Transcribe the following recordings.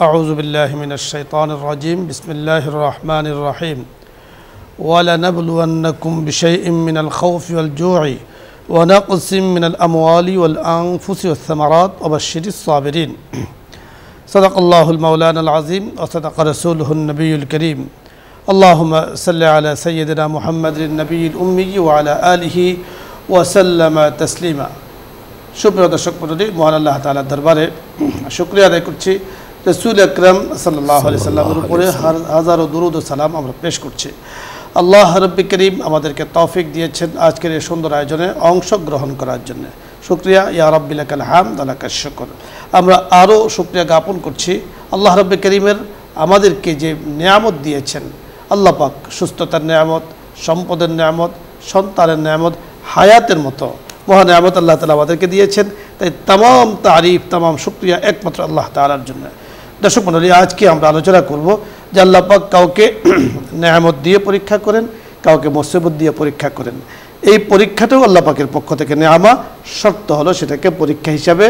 أعوذ بالله من الشيطان الرجيم بسم الله الرحمن الرحيم ولنبلونكم بشيء من الخوف والجوع ونقص من الأموال والأنفس والثمرات وبشر الصابرين صدق الله المولانا العظيم وصدق رسوله النبي الكريم اللهم صل على سيدنا محمد النبي الأمي وعلى آله وسلم تسليما শুকরিয়া দর্শক মণ্ডলী মহান আল্লাহ তাআলার দরবারে শুকরিয়া আদায় করছি রাসূল আকরাম সাল্লাল্লাহু আলাইহি সাল্লামের উপরে হাজারো দুরূদ ও সালাম আমরা পেশ করছি। আল্লাহ রাব্বুল করিম আমাদেরকে তৌফিক দিয়েছেন আজকের এই সুন্দর আয়োজনে অংশগ্রহণ করার জন্য। শুকরিয়া ইয়া রাব্বি লাকাল হামদ ওয়া লাকাশ শুকর। আমরা আরও শুকরিয়া জ্ঞাপন করছি আল্লাহ রাব্বুল করিমের আমাদেরকে যে নিয়ামত দিয়েছেন, আল্লাহ পাক সুস্থতার নিয়ামত, সম্পদের নিয়ামত, সন্তানের নিয়ামত, হায়াতের মতো মহান নিয়ামত আল্লাহ তাআলা আমাদেরকে দিয়েছেন। তাই তামাম তারিফ তামাম শুকরিয়া একমাত্র আল্লাহ তাআলার জন্য। দর্শক মণ্ডলী, আজকে আমরা আলোচনা করব যে আল্লাহ পাক কাউকে নিয়ামত দিয়ে পরীক্ষা করেন, কাউকে মুসিবত দিয়ে পরীক্ষা করেন। এই পরীক্ষাটাও আল্লাহ পাকের পক্ষ থেকে নেয়ামা, শর্ত হলো সেটাকে পরীক্ষা হিসাবে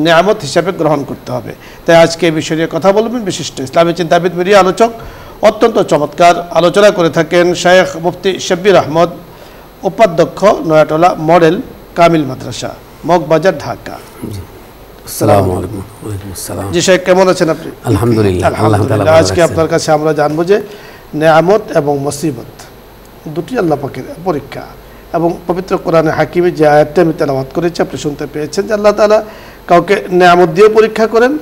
নিয়ামত হিসাবে গ্রহণ করতে হবে। তাই আজকে এই বিষয় নিয়ে কথা বলবেন বিশিষ্ট ইসলামী চিন্তাবিদ মিডিয়া আলোচক, অত্যন্ত চমৎকার আলোচনা করে থাকেন শেখ মুফতি শব্বির আহমদ, উপাধ্যক্ষ নয়াটোলা মডেল কামিল মাদ্রাসা, মগবাজার, ঢাকা। আসসালামু আলাইকুম। ওয়ালাইকুম আসসালাম। জি শেখ, কেমন আছেন আপনি? আলহামদুলিল্লাহ। আজকে আপনার কাছে আমরা জানবো যে নেয়ামত এবং মুসিবত দুটি আল্লাহ পাকের পরীক্ষা, এবং পবিত্র কোরআনে হাকিমে যে আয়াতটা আমি তেলাওয়াত করেছি আপনি শুনতে পেয়েছেন যে আল্লাহ তাআলা কাউকে নেয়ামত দিয়েও পরীক্ষা করেন,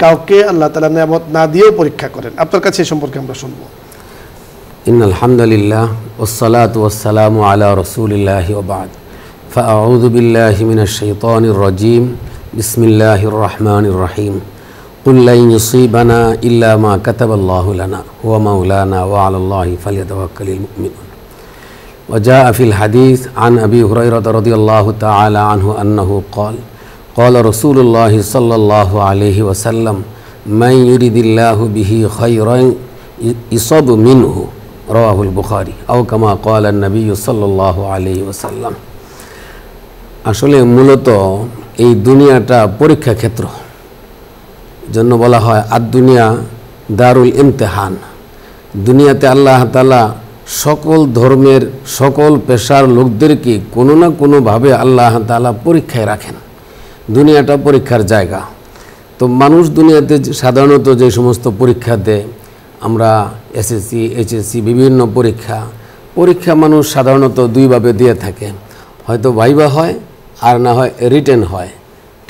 কাউকে আল্লাহ তাআলা নেয়ামত না দিয়েও পরীক্ষা করেন। আপনার কাছে এই সম্পর্কে আমরা শুনবো। ইন্নাল হামদুলিল্লাহ ওয়াসসালাতু ওয়াসসালামু আলা রাসূলিল্লাহি ওয়া বা'দ। ফাআউযু বিল্লাহি মিনাশ শাইতানির রাজীম। বিসমিল্লাহির রহমানির রহিম। কুল লা ইউসিবানা ইল্লা মা কাতাবাল্লাহু লানা হুয়া মাওলানা ওয়া আলাল্লাহি ফালিয়াতাওয়াক্কালিল মুমিনুন। وجاء في الحديث عن أبي هريرة رضي الله تعالى عنه أنه قال قال رسول الله صلى الله عليه وسلم من يريد الله به خيرا يصب منه رواه البخاري أو كما قال النبي صلى الله عليه وسلم। আসলে মূলত এই দুনিয়াটা পরীক্ষা ক্ষেত্র, জন্য বলা হয় আর দুনিয়া দারুল ইমতিহান। দুনিয়াতে আল্লাহ তাআলা সকল ধর্মের সকল পেশার লোকদেরকে কোনো না কোনোভাবে আল্লাহ তাআলা পরীক্ষায় রাখেন। দুনিয়াটা পরীক্ষার জায়গা। তো মানুষ দুনিয়াতে সাধারণত যে সমস্ত পরীক্ষা দেয়, আমরা এসএসসি, এইচএসসি, বিভিন্ন পরীক্ষা মানুষ সাধারণত দুইভাবে দিয়ে থাকে, হয়তো ভাইবা হয় আর না হয় রিটেন হয়।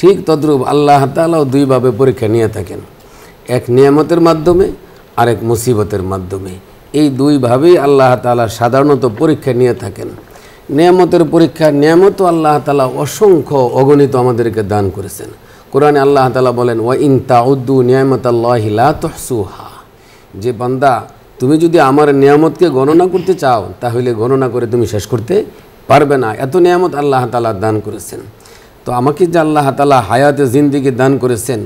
ঠিক তদ্রূপ আল্লাহ তাআলাও দুইভাবে পরীক্ষা নিয়ে থাকেন, এক নিয়ামতের মাধ্যমে আর এক মুসিবতের মাধ্যমে। এই দুইভাবেই আল্লাহ তাআলা সাধারণত পরীক্ষা নিয়ে থাকেন। নিয়ামতের পরীক্ষা, নিয়ামতও আল্লাহ তাআলা অসংখ্য অগণিত আমাদেরকে দান করেছেন। কোরআনে আল্লাহ তাআলা বলেন ওয়া ইন তাউদ্দু নিয়ামাতাল্লাহি লা তুহসুহা, যে বান্দা তুমি যদি আমার নিয়ামতকে গণনা করতে চাও তাহলে গণনা করে তুমি শেষ করতে পারবে না, এত নিয়ামত আল্লাহ তাআলা দান করেছেন। তো আমাকে যে আল্লাহ তাআলা হায়াতে জিন্দেগি দান করেছেন,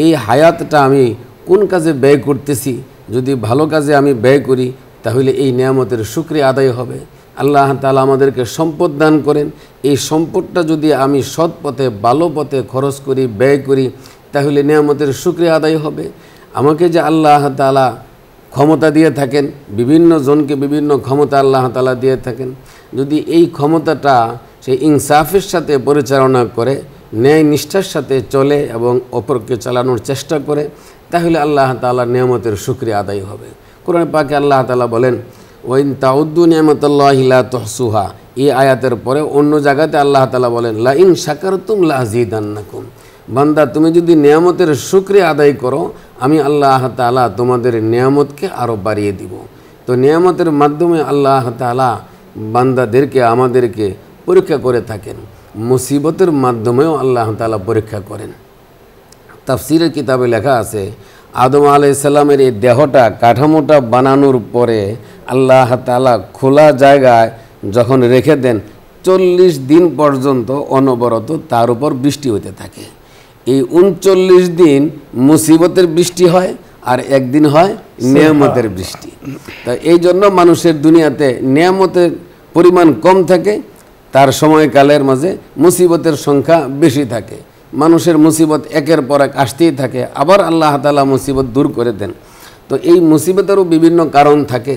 এই হায়াতটা আমি কোন কাজে ব্যয় করতেছি, যদি ভালো কাজে আমি ব্যয় করি তাহলে এই নিয়ামতের শুকরিয়া আদায় হবে। আল্লাহ তাআলা আমাদেরকে সম্পদ দান করেন, এই সম্পদটা যদি আমি সৎ পথে ভালো পথে খরচ করি, ব্যয় করি, তাহলে নিয়ামতের শুকরিয়া আদায় হবে। আমাকে যে আল্লাহ তাআলা ক্ষমতা দিয়ে থাকেন, বিভিন্ন জনকে বিভিন্ন ক্ষমতা আল্লাহ তাআলা দিয়ে থাকেন, যদি এই ক্ষমতাটা সেই ইনসাফের সাথে পরিচালনা করে, ন্যায় নিষ্ঠার সাথে চলে এবং অপরকে চালানোর চেষ্টা করে, তাহলে আল্লাহ তাআলার নিয়ামতের শুকরিয়া আদায় হবে। কোরআন পাকে আল্লাহ তাআলা বলেন ওয়া ইন তাউদ্দু নিয়ামাতাল্লাহি লা তুহসুহা। এই আয়াতের পরে অন্য জায়গাতে আল্লাহ তাআলা বলেন লা ইন শাকারতুম লা আযীদান্নাকুম। বান্দা তুমি যদি নিয়ামতের শুকরিয়া আদায় করো, আমি আল্লাহ তাআলা তোমাদের নিয়ামতকে আরও বাড়িয়ে দিব। তো নিয়ামতের মাধ্যমে আল্লাহ তাআলা বান্দাদেরকে আমাদেরকে পরীক্ষা করে থাকেন, মুসিবতের মাধ্যমেও আল্লাহ তাআলা পরীক্ষা করেন। তাফসীরের কিতাবে লেখা আছে আদম আলাইহিস সালামের এই দেহটা কাঠামোটা বানানোর পরে আল্লাহ তাআলা খোলা জায়গায় যখন রেখে দেন, 40 দিন পর্যন্ত অনবরত তার উপর বৃষ্টি হতে থাকে। এই 39 দিন মুসিবতের বৃষ্টি হয় আর একদিন হয় নিয়ামতের বৃষ্টি। তাই এই জন্য মানুষের দুনিয়াতে নিয়ামতের পরিমাণ কম থাকে, তার সময়কালের মাঝে মুসিবতের সংখ্যা বেশি থাকে। মানুষের মুসিবত একের পর এক আসতেই থাকে, আবার আল্লাহ তাআলা মুসিবত দূর করে দেন। তো এই মুসিবতেরও বিভিন্ন কারণ থাকে।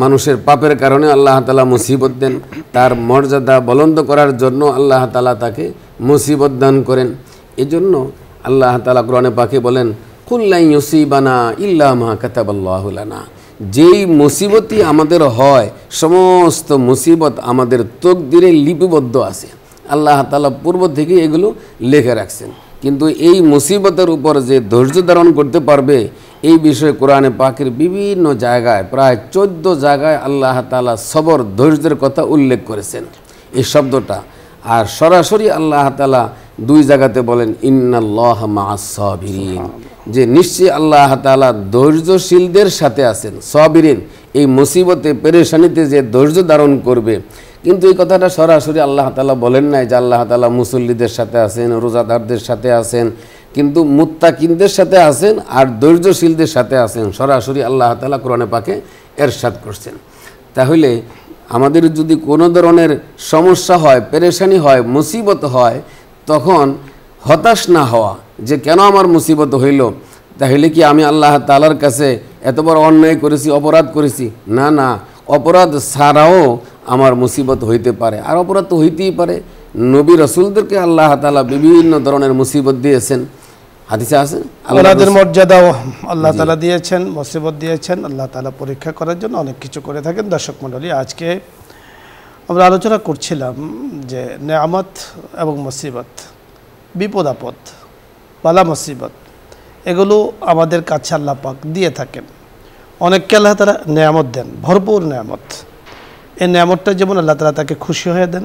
মানুষের পাপের কারণে আল্লাহ তাআলা মুসিবত দেন, তার মর্যাদা বুলন্দ করার জন্য আল্লাহ তাআলা তাকে মুসিবত দান করেন। এজন্য আল্লাহ তাআলা কোরআনে পাকে বলেন, কুল লা ইউসিবানা ইল্লা মা কাতাবাল্লাহু লানা। যেই মুসিবতই আমাদের হয়, সমস্ত মুসিবত আমাদের তকদিরে লিপিবদ্ধ আছে। আল্লাহ তাআলা পূর্ব থেকে এগুলো লিখে রাখছেন। কিন্তু এই মুসিবতের উপর যে ধৈর্য ধারণ করতে পারবে, এই বিষয়ে কোরআনে পাকের বিভিন্ন জায়গায়, প্রায় 14 জায়গায় আল্লাহ তাআলা সবর, ধৈর্যের কথা উল্লেখ করেছেন এই শব্দটা। আর সরাসরি আল্লাহ তাআলা 2 জায়গাতে বলেন ইন্নাল্লাহা মা'আস সাবিরিন, যে নিশ্চয়ই আল্লাহ তাআলা ধৈর্যশীলদের সাথে আছেন। সাবিরিন, এই মুসিবতে পেরেশানিতে যে ধৈর্য ধারণ করবে। কিন্তু এই কথাটা সরাসরি আল্লাহ তাআলা বলেন নাই যে আল্লাহ তাআলা মুসল্লিদের সাথে আছেন, রোজাদারদের সাথে আছেন, কিন্তু মুত্তাকিনদের সাথে আছেন আর ধৈর্যশীলদের সাথে আছেন। সরাসরি আল্লাহ তাআলা কোরআনে পাকে এরশাদ করছেন। তাহলে আমাদের যদি কোনো ধরনের সমস্যা হয়, পেরেশানি হয়, মুসিবত হয়, তখন হতাশ না হওয়া যে কেন আমার মুসিবত হইল, তাহলে কি আমি আল্লাহ তাআলার কাছে এত বড় অন্যায় করেছি, অপরাধ করেছি? না না, অপরাধ ছাড়াও আমার মুসিবত হইতে পারে। আর অপরাধ তো হইতেই পারে। নবী রাসূলদেরকে আল্লাহ তাআলা বিভিন্ন ধরনের মুসিবত দিয়েছেন, হাদিসে আছে। ওনাদের মর্যাদাও আল্লাহ তাআলা দিয়েছেন, মুসিবত দিয়েছেন। আল্লাহ তাআলা পরীক্ষা করার জন্য অনেক কিছু করে থাকেন। দর্শক মণ্ডলী, আজকে আমরা আলোচনা করছিলাম যে নেয়ামত এবং মুসিবত, বিপদ আপদ, বালা মুসিবত, এগুলো আমাদের কাছে আল্লাহ পাক দিয়ে থাকেন। অনেককে আল্লাহ তাআলা নেয়ামত দেন, ভরপুর নেয়ামত। এই নেয়ামতটা যেমন আল্লাহ তাআলা তাকে খুশি হয়ে দেন,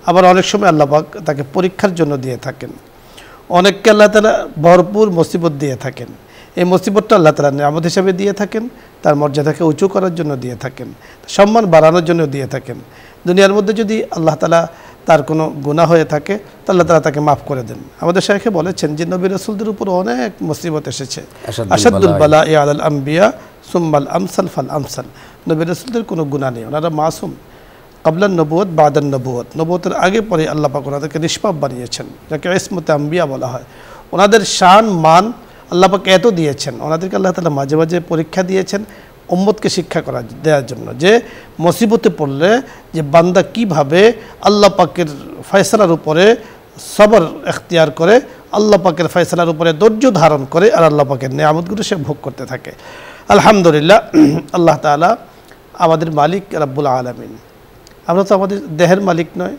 আবার অনেক সময় আল্লাহ পাক তাকে পরীক্ষার জন্য দিয়ে থাকেন। অনেককে আল্লাহ তাআলা ভরপুর মুসিবত দিয়ে থাকেন। এই মুসিবতটা আল্লাহ তাআলা নেয়ামত হিসাবে দিয়ে থাকেন, তার মর্যাদাকে উঁচু করার জন্য দিয়ে থাকেন, সম্মান বাড়ানোর জন্য দিয়ে থাকেন। দুনিয়ার মধ্যে যদি আল্লাহ তাআলা তার কোনো গুনাহ হয়ে থাকে, তো আল্লাহ তাআলা তাকে মাফ করে দেন। আমাদের শাইখে বলেছেন যে নবী রাসূলদের উপর অনেক মুসিবত এসেছে। আশাদুল বালা'i আলাল আম্বিয়া সুম্মাল আমসাল ফাল আমসাল। নবী রাসূলদের কোনো গুনাহ নেই, ওনারা মাসুম। কাবলান নবুয়ত বাদান নবুয়ত, নবুয়তের আগে পরে আল্লাহ পাক ওনাদেরকে নিষ্পাপ বানিয়েছেন, যাকে ইসমতে আম্বিয়া বলা হয়। ওনাদের শান মান আল্লাহ পাক এত দিয়েছেন, ওনাদেরকে আল্লাহ তাআলা মাঝে মাঝে পরীক্ষা দিয়েছেন উম্মতকে শিক্ষা দেওয়ার জন্য, যে মুসিবতে পড়লে যে বান্দা কিভাবে আল্লাহ পাকের ফয়সালার উপরে সবর এখতিয়ার করে, আল্লাহ পাকের ফয়সালার উপরে ধৈর্য ধারণ করে, আর আল্লাহ পাকের নেয়ামতগুলো সে ভোগ করতে থাকে। আলহামদুলিল্লাহ, আল্লাহ তাআলা আমাদের মালিক রাব্বুল আলামিন। আমরা তো আমাদের দেহের মালিক নয়,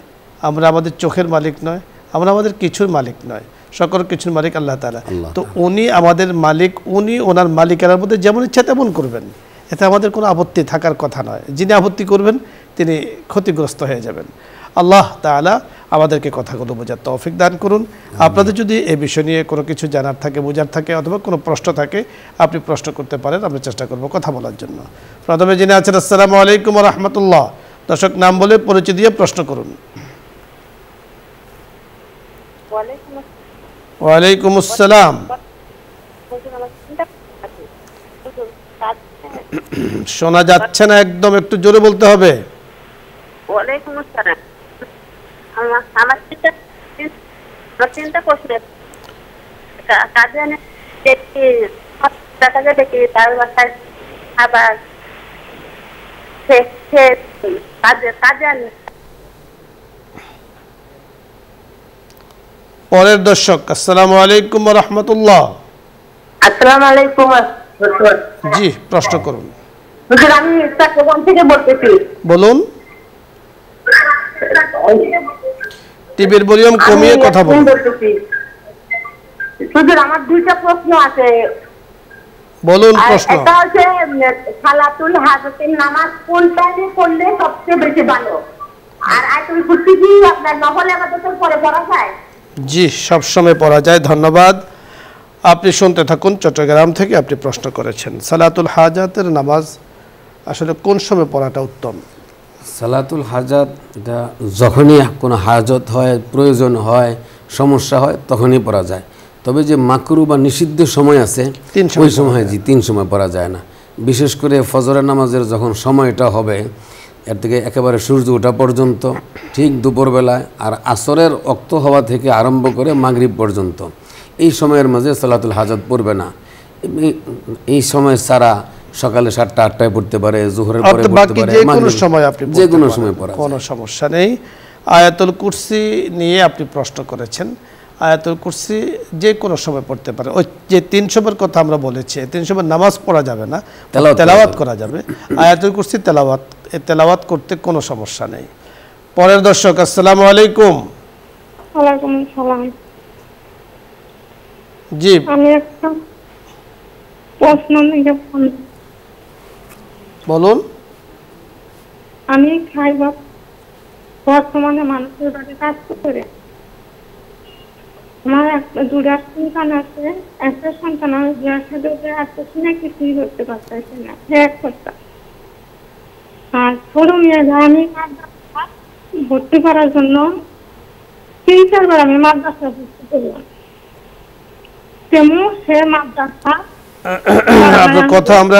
আমরা আমাদের চোখের মালিক নয়, আমরা আমাদের কিছুর মালিক নয়, সকল কিছুর মালিক আল্লাহ তাআলা। তো উনি আমাদের মালিক, উনি ওনার মালিকানার মধ্যে যেমন ইচ্ছা তেমন করবেন, এতে আমাদের কোনো আপত্তি থাকার কথা নয়। যিনি আপত্তি করবেন তিনি ক্ষতিগ্রস্ত হয়ে যাবেন। আল্লাহ তাআলা আমাদেরকে কথাগুলো বোঝার তৌফিক দান করুন। আপনাদের যদি এই বিষয় নিয়ে কোনো কিছু জানার থাকে, বোঝার থাকে, অথবা কোনো প্রশ্ন থাকে, আপনি প্রশ্ন করতে পারেন, আমরা চেষ্টা করব কথা বলার জন্য। প্রথমে যিনি আছেন, আসসালামু আলাইকুম ওয়া রাহমাতুল্লাহ। দর্শক নাম বলে পরিচয় দিয়ে প্রশ্ন করুন। ওয়ালাইকুম আসসালাম। শোনা যাচ্ছে না একদম, একটু জোরে বলতে হবে। ওয়ালাইকুম আসসালাম। আমার চিন্তা করছে কাজে দেখি টাকা দেখি, তার বাসায় আবার কাজে পরের দর্শক, আসসালামু আলাইকুম ওয়া রাহমাতুল্লাহ। আসসালামু আলাইকুম। জি, প্রশ্ন করুন। আমি চট্টগ্রাম থেকে বলতেছি। বলুন। টিভির ভলিউম কমিয়ে কথা বলুন। শুধু আমার দুইটা প্রশ্ন আছে। বলুন প্রশ্ন। এটা হচ্ছে সালাতুল হাজাতের নামাজ কোন টাইমে পড়লে সবচেয়ে বেশি ভালো, আর আয়াতুল কুরসি কি আপনার নফল ইবাদতের পরে পড়া যায়? জি, সব সময় পড়া যায়। ধন্যবাদ। আপনি শুনতে থাকুন। চট্টগ্রাম থেকে আপনি প্রশ্ন করেছেন সালাতুল হাজাতের নামাজ আসলে কোন সময় পড়াটা উত্তম? সালাতুল হাজাত, এটা যখনই কোনো হাজত হয়, প্রয়োজন হয়, সমস্যা হয়, তখনই পড়া যায়। তবে যে মাকরু বা নিষিদ্ধ সময় আছে, ওই সময় 3 সময় পড়া যায় না। বিশেষ করে ফজরের নামাজের যখন সময়টা হবে, এর থেকে একেবারে সূর্য ওঠা পর্যন্ত, ঠিক দুপুরবেলায়, আর আসরের ওক্ত হওয়া থেকে আরম্ভ করে মাগরিব পর্যন্ত এই সময়ের মাঝে সালাতুল হাজাত পড়বে না। এই সময় সারা সকালে 7টা 8টায় পড়তে পারে, জোহরের পরে পড়তে পারে, যে কোনো সময় আপনি যে কোনো সময় পড়া, কোনো সমস্যা নেই। আয়াতুল কুরসি নিয়ে আপনি প্রশ্ন করেছেন, আয়াতুল কুরসি যে কোনো সময় পড়তে পারে। ওই যে 3 সময়ের কথা আমরা বলেছি, 3 সময় নামাজ পড়া যাবে না, তেলাওয়াত করা যাবে। আয়াতুল কুরসি তেলাওয়াত করতে কোনো সমস্যা নেই। পরের দর্শক, আসসালামু আলাইকুম। ওয়ালাইকুম আসসালাম। জি, আমি একটা প্রশ্ন নিয়ে ফোন। বলুন। আমি খাইবা বর্তমানে মানুষের বাড়ি কাজ করে, আমার দুটা সন্তান আছে, একটা সন্তান আমি বিয়ার সাথে আসতেছি না, কিছুই করতে পারতেছি না, এক কথা। আর ছোট মেয়েরা আমি ভর্তি করার জন্য 3-4 বার আমি মাদ্রাসা ভর্তি করলাম, তেমন সে মাদ্রাসা আপনার কথা আমরা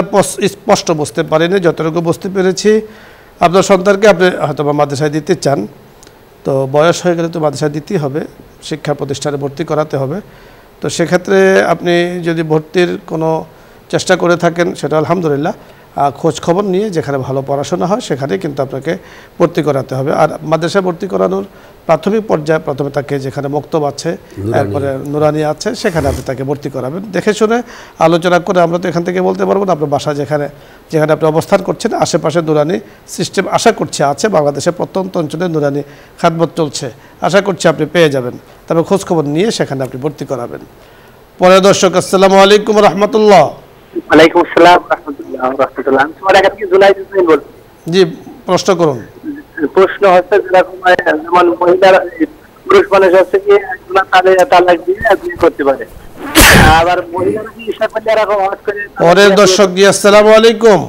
স্পষ্ট বুঝতে পারিনি, যতটুকু বুঝতে পেরেছি আপনার সন্তানকে আপনি হয়তো মাদ্রাসায় দিতে চান, তো বয়স হয়ে গেলে তো মাদ্রাসায় দিতেই হবে, শিক্ষা প্রতিষ্ঠানে ভর্তি করাতে হবে। তো সেক্ষেত্রে আপনি যদি ভর্তির কোনো চেষ্টা করে থাকেন সেটা আলহামদুলিল্লাহ, খোঁজ খবর নিয়ে যেখানে ভালো পড়াশোনা হয় সেখানে কিন্তু আপনাকে ভর্তি করাতে হবে। আর মাদ্রাসায় ভর্তি করানোর প্রাথমিক পর্যায়ে প্রথমে তাকে যেখানে মক্তব আছে, তারপরে নুরানি আছে, সেখানে আপনি তাকে ভর্তি করাবেন। দেখে শুনে আলোচনা করে, আমরা তো এখান থেকে বলতে পারবো না, আপনার বাসা যেখানে আপনি অবস্থান করছেন আশেপাশে নুরানি সিস্টেম আশা করছি আছে, বাংলাদেশের প্রত্যন্ত অঞ্চলে নুরানি খাদমত চলছে, আশা করছি আপনি পেয়ে যাবেন। তবে খোঁজ খবর নিয়ে সেখানে আপনি ভর্তি করাবেন। পরের দর্শক, আসসালামু আলাইকুম রহমতুল্লাহ। ওয়ালাইকুম আসসালাম রাহমাতুল্লাহ রাহমাতুল্লাহ। তোমার এখানে কি জুলাই দিন বল? জি, প্রশ্ন করুন। প্রশ্ন হচ্ছে যেরকম যেমন মহিলারা, পুরুষ মানুষ হচ্ছে কি একজনা তালাক দিয়ে বিয়ে করতে পারে, আবার মহিলারা কি ইচ্ছা করলে এরকম হট করে। পরের দর্শক, জি আসসালামু আলাইকুম।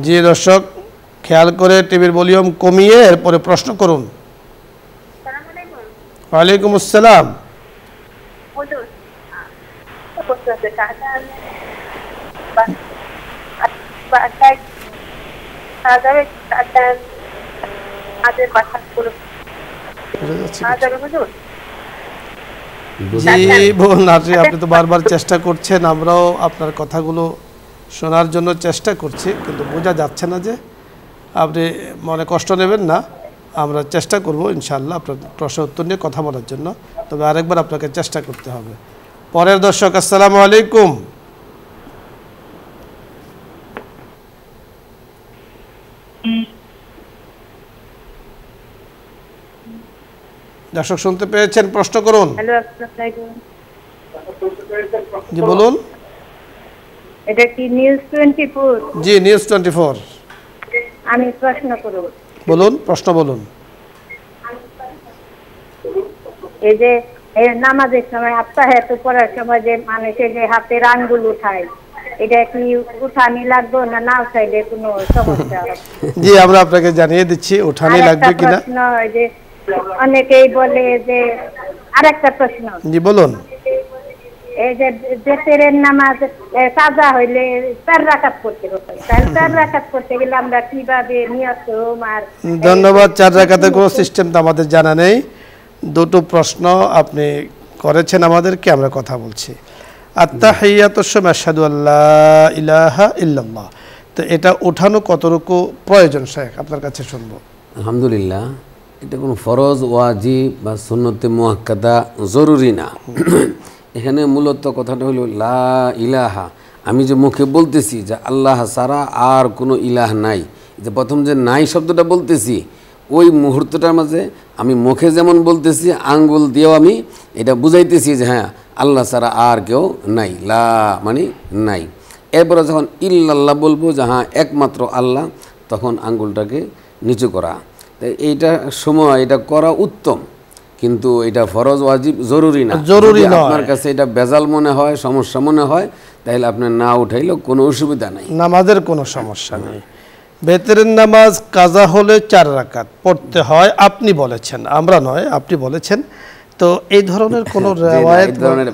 জি দর্শক, খেয়াল করে টিভির ভলিউম কমিয়ে এরপরে প্রশ্ন করুন। ওয়ালাইকুম আসসালাম। জি বোন, আপনি তো বারবার চেষ্টা করছেন, আমরাও আপনার কথাগুলো শোনার জন্য চেষ্টা করছি, কিন্তু বোঝা যাচ্ছে না। যে আপনি মনে কষ্ট নেবেন না, আমরা চেষ্টা করব ইনশাআল্লাহ আপনার প্রশ্ন উত্তর নিয়ে কথা বলার জন্য, তবে আরেকবার আপনাকে চেষ্টা করতে হবে। পরের দর্শক, আসসালামু আলাইকুম। দর্শক শুনতে পেয়েছেন? প্রশ্ন করুন। হ্যালো, আসসালামু আলাইকুম। জি বলুন। এটা কি নিউজ 24? জি, নিউজ 24। আমি প্রশ্ন করব। বলুন, প্রশ্ন বলুন। এই যে নামাজের সময় আত্তাহিয়াত পড়ার সময় যে মানুষের যে হাতের আঙ্গুল উঠায়, এটা কি উঠানি লাগবে না না উঠাইলে কোনো সমস্যা? জি, আমরা আপনাকে জানিয়ে দিচ্ছি উঠানি লাগবে কিনা। প্রশ্ন, যে অনেকেই বলে যে আরেকটা প্রশ্ন। জি বলুন। এই যে বেতের নামাজ কাজা হইলে 4 রাকাত করতে হবে, তাহলে 4 রাকাত করতে গেলে আমরা কিভাবে নিয়ত করব? আর ধন্যবাদ। 4 রাকাতের কোনো সিস্টেম তো আমাদের জানা নেই। দুটো প্রশ্ন আপনি করেছেন আমাদেরকে, আমরা কথা বলছি। আত্তাহিয়াতুস সময় আশহাদু আল্লা ইলাহা ইল্লাল্লাহ, তো এটা ওঠানো কতটুকু প্রয়োজন শেখ আপনার কাছে শুনবো। আলহামদুলিল্লাহ, এটা কোনো ফরজ, ওয়াজিব বা সুন্নতে মুআক্কাদা জরুরি না। এখানে মূলত কথাটা হলো লা ইলাহা, আমি যে মুখে বলতেছি যে আল্লাহ ছাড়া আর কোনো ইলাহ নাই, যে প্রথম যে নাই শব্দটা বলতেছি, ওই মুহূর্তটার মাঝে আমি মুখে যেমন বলতেছি, আঙ্গুল দিয়েও আমি এটা বুঝাইতেছি যে হ্যাঁ আল্লাহ ছাড়া আর কেউ নাই, লা মানে নাই। এরপরে যখন ইল্লাল্লাহ বলবো যে হ্যাঁ একমাত্র আল্লাহ, তখন আঙ্গুলটাকে নিচু করা। তাই এইটা সময় এটা করা উত্তম, কিন্তু এটা ফরজ ওয়াজিব জরুরি না। জরুরি নয়। আপনার কাছে এটা বেজাল মনে হয়, সমস্যা মনে হয়, তাহলে আপনার না উঠাইলেও কোনো অসুবিধা নাই, নামাজের কোনো সমস্যা নেই। বেতরের নামাজ কাজা হলে 4 রাকাত পড়তে হয়, আপনি বলেছেন, আমরা নয়, আপনি বলেছেন। তো এই ধরনের কোনো রিওয়ায়াত, এই ধরনের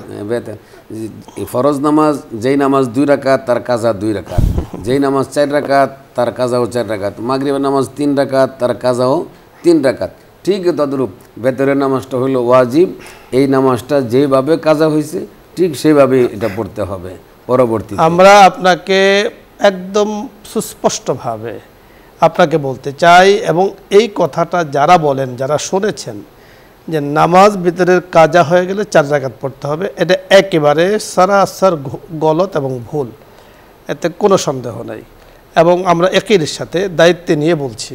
ফরজ নামাজ, যেই নামাজ 2 রাকাত তার কাজা 2 রাকাত, যেই নামাজ 4 রাকাত তার কাজাও 4 রাকাত, মাগরিবের নামাজ 3 রাকাত তার কাজাও 3 রাকাত, ঠিক তদ্রূপ বেতরের নামাজটা হলো ওয়াজিব। এই নামাজটা যেভাবে কাজা হয়েছে ঠিক সেইভাবে এটা পড়তে হবে পরবর্তী। আমরা আপনাকে একদম সুস্পষ্টভাবে আপনাকে বলতে চাই, এবং এই কথাটা যারা বলেন, যারা শুনেছেন যে নামাজ ভিতরের কাজা হয়ে গেলে 4 রাকাত পড়তে হবে, এটা একেবারে সরাসর গলত এবং ভুল, এতে কোনো সন্দেহ নাই। এবং আমরা একই সাথে দায়িত্বে নিয়ে বলছি,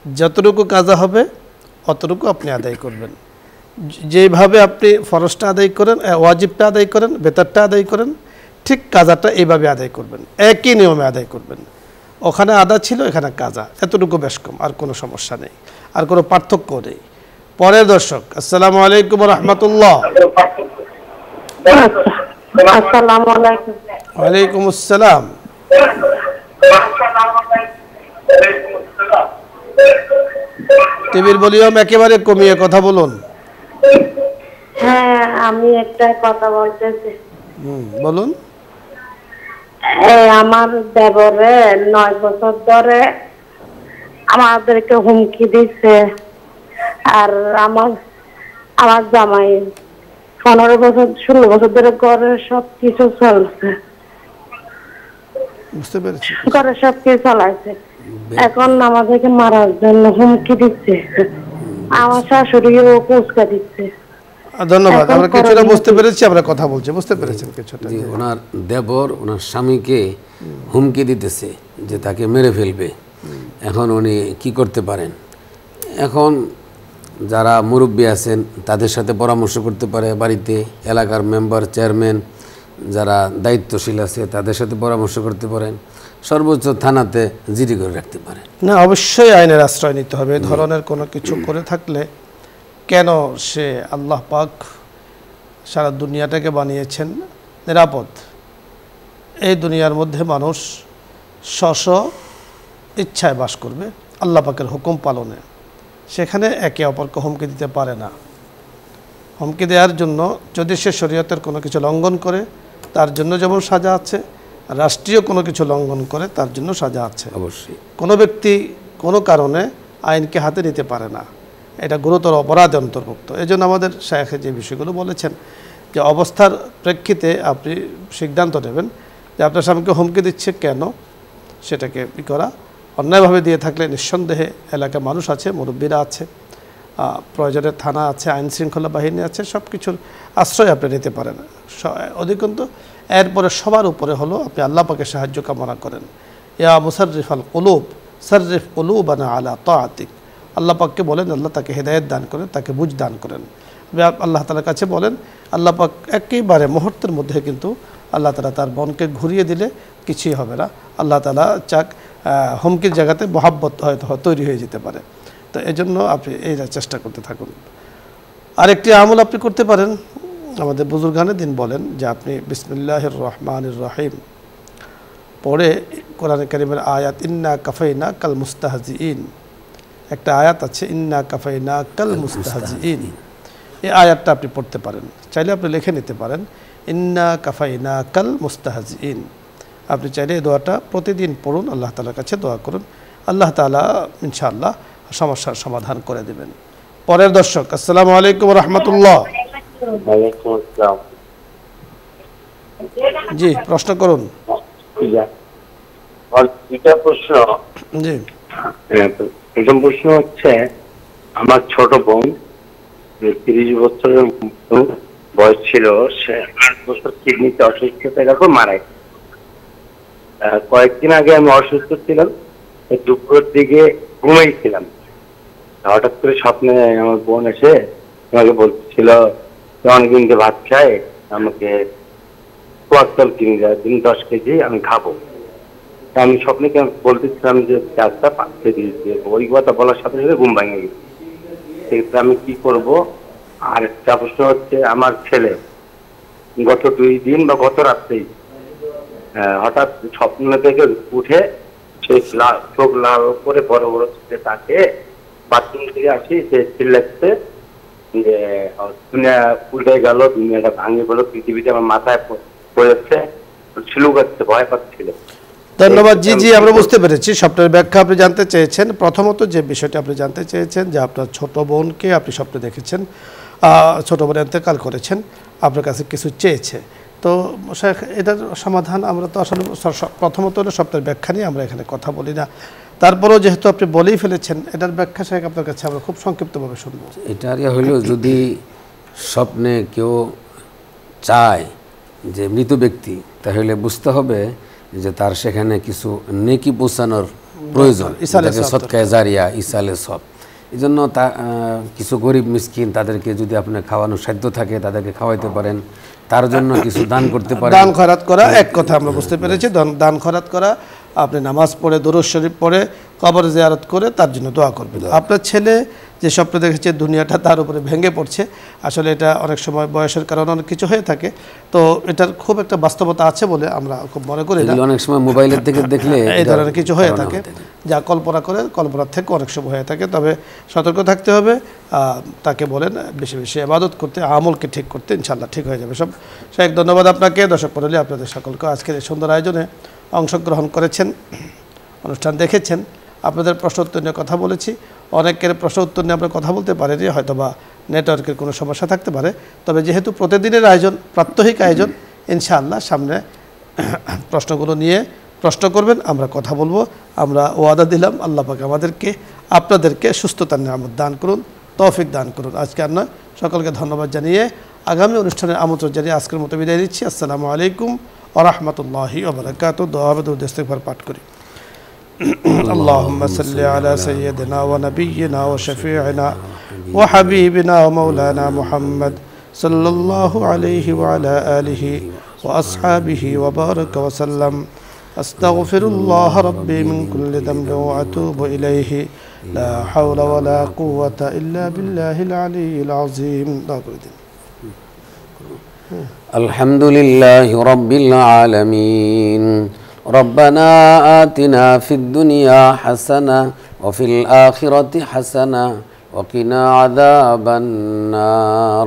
যতটুকু কাজা হবে অতটুকু আপনি আদায় করবেন। যেভাবে আপনি ফরজটা আদায় করেন, ওয়াজিবটা আদায় করেন, বেতরটা আদায় করেন, ঠিক কাজাটা এইভাবে আদায় করবেন, একই নিয়মে আদায় করবেন। ওখানে আদা ছিল, এখানে কাজা, এতটুকু বেশ কম, আর কোনো সমস্যা নেই, আর কোনো পার্থক্য নেই। পরের দর্শক, আসসালামু আলাইকুম রহমতুল্লাহ। আসসালামু আলাইকুম। ওয়ালাইকুম আসসালাম। টিভির ভলিউম একেবারে কমিয়ে কথা বলুন। হ্যাঁ, আমি একটা কথা বলতেছি। বলুন। আমার দেবরে 9 বছর ধরে আমাদেরকে হুমকি দিচ্ছে, আর আমার জামাই 15 বছর 16 বছর ধরে ঘরে সবকিছু চলছে, বুঝতে পেরেছি, ঘরে সবকিছু চালাইছে। এখন আমাদেরকে মারার জন্য হুমকি দিচ্ছে, আমার শাশুড়িও কুচকা দিচ্ছে। ধন্যবাদ, আমরা কিছুটা বুঝতে পেরেছি, আমরা কথা বলছি, বুঝতে পেরেছেন কিছুটা। যে ওনার দেবর ওনার স্বামীকে হুমকি দিতেছে যে তাকে মেরে ফেলবে। এখন উনি কি করতে পারেন? এখন যারা মুরব্বী আছেন তাদের সাথে পরামর্শ করতে পারে, বাড়িতে এলাকার মেম্বার, চেয়ারম্যান যারা দায়িত্বশীল আছে তাদের সাথে পরামর্শ করতে পারেন, সর্বোচ্চ থানাতে জিডি করে রাখতে পারেন। না, অবশ্যই আইনের আশ্রয় নিতে হবে। এই ধরনের কোনো কিছু করে থাকলে, কেন সে আল্লাহ পাক সারা দুনিয়াটাকে বানিয়েছেন নিরাপদ। এই দুনিয়ার মধ্যে মানুষ স্ব ইচ্ছায় বাস করবে, আল্লাহ পাকের হুকুম পালনে। সেখানে একে অপরকে হুমকি দিতে পারে না। হুমকি দেওয়ার জন্য যদি সে শরীয়তের কোনো কিছু লঙ্ঘন করে তার জন্য যেমন সাজা আছে, রাষ্ট্রীয় কোনো কিছু লঙ্ঘন করে তার জন্য সাজা আছে। অবশ্যই কোনো ব্যক্তি কোনো কারণে আইনকে হাতে নিতে পারে না, এটা গুরুতর অপরাধে অন্তর্ভুক্ত। এই জন্য আমাদের শায়েখে যে বিষয়গুলো বলেছেন, যে অবস্থার প্রেক্ষিতে আপনি সিদ্ধান্ত নেবেন যে আপনার স্বামীকে হুমকি দিচ্ছে কেন, সেটাকে করা। অন্যায়ভাবে দিয়ে থাকলে নিঃসন্দেহে এলাকার মানুষ আছে, মুরব্বীরা আছে, প্রয়োজনে থানা আছে, আইন শৃঙ্খলা বাহিনী আছে, সব কিছুর আশ্রয় আপনি নিতে পারেন। অধিকন্ত এরপরে সবার উপরে হলো আপনি আল্লাহ পাকের সাহায্য কামনা করেন। ইয়া মুসাররিফ আল কুলুব সাররিফ কুলুবানা আলা তাআতিক। আল্লাহ পাককে বলেন আল্লাহ তাকে হেদায়েত দান করেন, তাকে বুঝ দান করেন। আল্লাহ তাআলার কাছে বলেন, আল্লাহ পাক একেবারে মুহূর্তের মধ্যে কিন্তু আল্লাহ তাআলা তার মনকে ঘুরিয়ে দিলে কিছুই হবে না। আল্লাহ তাআলা চাক হুমকির জায়গাতে মহাব্বত হয়তো তৈরি হয়ে যেতে পারে। তো এই জন্য আপনি এই চেষ্টা করতে থাকুন। আরেকটি আমল আপনি করতে পারেন, আমাদের বুজুর্গানে দিন বলেন যে আপনি বিসমিল্লাহির রহমানির রহিম পড়ে কোরআনে কারীমের আয়াত ইন্না কাফাইনা কাল মুস্তাহজিইন, একটা আয়াত আছে ইন্না কাফাইনা কাল মুস্তাহজিইন, এই আয়াতটা আপনি পড়তে পারেন। চাইলে আপনি লিখে নিতে পারেন ইন্না কাফাইনা কাল মুস্তাহজিইন। আপনি চাইলে এই দোয়াটা প্রতিদিন পড়ুন, আল্লাহ তাআলার কাছে দোয়া করুন, আল্লাহ তাআলা ইনশাআল্লাহ সমস্যার সমাধান করে দেবেন। পরের দর্শক, আসসালামু আলাইকুম রহমতুল্লাহ। জি, প্রশ্ন করুন। জি, প্রথম প্রশ্ন হচ্ছে, আমার ছোট বোন 30 বছরের বয়স ছিল, সে 8 বছর কিডনিতে অসুস্থতা এরকম মারা গেছে। কয়েকদিন আগে আমি অসুস্থ ছিলাম, দুপুরের দিকে ঘুমাইছিলাম, হঠাৎ করে স্বপ্নে আমার বোন এসে আমাকে বলছিল অনেকদিন ভাত খাই, আমাকে কোয়াক্তল কিনে দেয়, দিন 10 কেজি আমি খাবো। আমি স্বপ্নে বলতেছিলাম যে চারটা 5 কেজি দিয়ে, ওই কথা বলার সাথে সাথে ঘুম ভেঙে গেছে। সেক্ষেত্রে আমি কি করব? আর একটা প্রশ্ন হচ্ছে, আমার ছেলে গত 2 দিন বা গত রাত্রেই হঠাৎ স্বপ্ন থেকে উঠে সে চোখ লাল করে বড় বড় চোখে তাকে বাথরুম থেকে আসি, সে চিল্লাচ্ছে যে দুনিয়া উল্টে গেল, দুনিয়াটা ভাঙে গেল, পৃথিবীতে আমার মাথায় পড়েছে, ছিল করতে ভয় পাচ্ছিল। ধন্যবাদ। জি জি, আমরা বুঝতে পেরেছি স্বপ্নের ব্যাখ্যা আপনি জানতে চেয়েছেন। প্রথমত যে বিষয়টি আপনি জানতে চেয়েছেন যে আপনার ছোট বোনকে আপনি স্বপ্নে দেখেছেন, ছোট বোন ইন্তেকাল করেছেন, আপনার কাছে কিছু চেয়েছে। তো শেখ, এটার সমাধান আমরা তো আসলে প্রথমত হলো স্বপ্নের ব্যাখ্যা নিয়ে আমরা এখানে কথা বলি না। তারপরেও যেহেতু আপনি বলেই ফেলেছেন, এটার ব্যাখ্যা শেখ আপনার কাছে আমরা খুব সংক্ষিপ্তভাবে শুনব। এটার হইল, যদি স্বপ্নে কেউ চায় যে মৃত ব্যক্তি, তাহলে বুঝতে হবে যে তার সেখানে কিছু নেকি পৌঁছানোর প্রয়োজন, সদকায়ে জারিয়া, ইসালে সব। এই জন্য তা কিছু গরিব মিসকিন তাদেরকে যদি আপনার খাওয়ানোর সাধ্য থাকে তাদেরকে খাওয়াইতে পারেন, তার জন্য কিছু দান করতে পারেন। দান খয়রাত করা এক কথা আমরা বুঝতে পেরেছি। দান খয়রাত করা, আপনি নামাজ পড়ে দরুদ শরীফ পড়ে কবর জিয়ারত করে তার জন্য দোয়া করবেন। আপনার ছেলে যে স্বপ্ন দেখেছে দুনিয়াটা তার উপরে ভেঙে পড়ছে, আসলে এটা অনেক সময় বয়সের কারণে অনেক কিছু হয়ে থাকে, তো এটার খুব একটা বাস্তবতা আছে বলে আমরা খুব মনে করি না। অনেক সময় মোবাইলের থেকে দেখলে এই ধরনের কিছু হয়ে থাকে, যা কল্পনার থেকে অনেক সময় হয়ে থাকে। তবে সতর্ক থাকতে হবে, তাকে বলেন বেশি বেশি ইবাদত করতে, আমলকে ঠিক করতে, ইনশাআল্লাহ ঠিক হয়ে যাবে সব। শেখ, ধন্যবাদ আপনাকে। দর্শক মণ্ডলী, আপনাদের সকলকে আজকের এই সুন্দর আয়োজনে অংশগ্রহণ করেছেন, অনুষ্ঠান দেখেছেন, আপনাদের প্রশ্ন উত্তর নিয়ে কথা বলেছি। অনেকের প্রশ্ন উত্তর নিয়ে আমরা কথা বলতে পারিনি, হয়তো বা নেটওয়ার্কের কোনো সমস্যা থাকতে পারে। তবে যেহেতু প্রতিদিনের আয়োজন, প্রাত্যহিক আয়োজন, ইনশাআল্লাহ সামনে প্রশ্নগুলো নিয়ে প্রশ্ন করবেন, আমরা কথা বলবো। আমরা ওয়াদা দিলাম, আল্লাহ পাক আমাদেরকে আপনাদেরকে সুস্থতার নিয়ামত দান করুন, তৌফিক দান করুন। আজকে আর নয়, সকলকে ধন্যবাদ জানিয়ে আগামী অনুষ্ঠানের আমন্ত্রণ জানিয়ে আজকের মতো বিদায় দিচ্ছি। আসসালামু আলাইকুম ওয়া রাহমাতুল্লাহি ওয়া বারাকাতুহু। দোয়া ও দরুদ ইস্তিগফার পাঠ করি। اللهم صل على سيدنا ونبينا وشفيعنا وحبيبنا ومولانا محمد صلى الله عليه وعلى آله وأصحابه وبارك وسلم. أستغفر الله ربي من كل ذنب وأتوب إليه. لا حول ولا قوة إلا بالله العلي العظيم. الحمد لله رب العالمين. ربنا آتنا في الدنيا حسنة وفي الآخرة حسنة وقنا عذاب النار.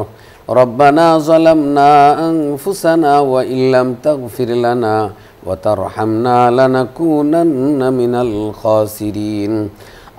ربنا ظلمنا أنفسنا وإن لم تغفر لنا وترحمنا لنكونن من الخاسرين.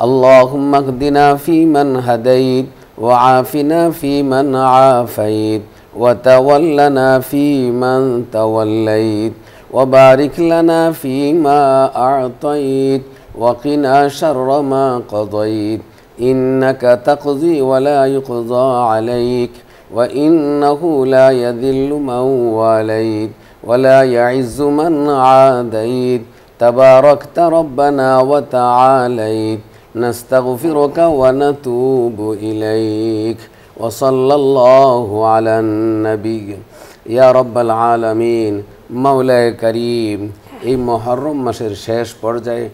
اللهم اهدنا فيمن هديت وعافنا فيمن عافيت وتولنا فيمن توليت وبارك لنا فيما أعطيت وقنا شر ما قضيت. إنك تقضي ولا يقضى عليك وإنه لا يذل من واليت ولا يعز من عاديت. تباركت ربنا وتعاليت. نستغفرك ونتوب إليك. وصلى الله على النبي يا رب العالمين. মাওলায়ে করিম, এই মুহররম মাসের শেষ পর্যায়ে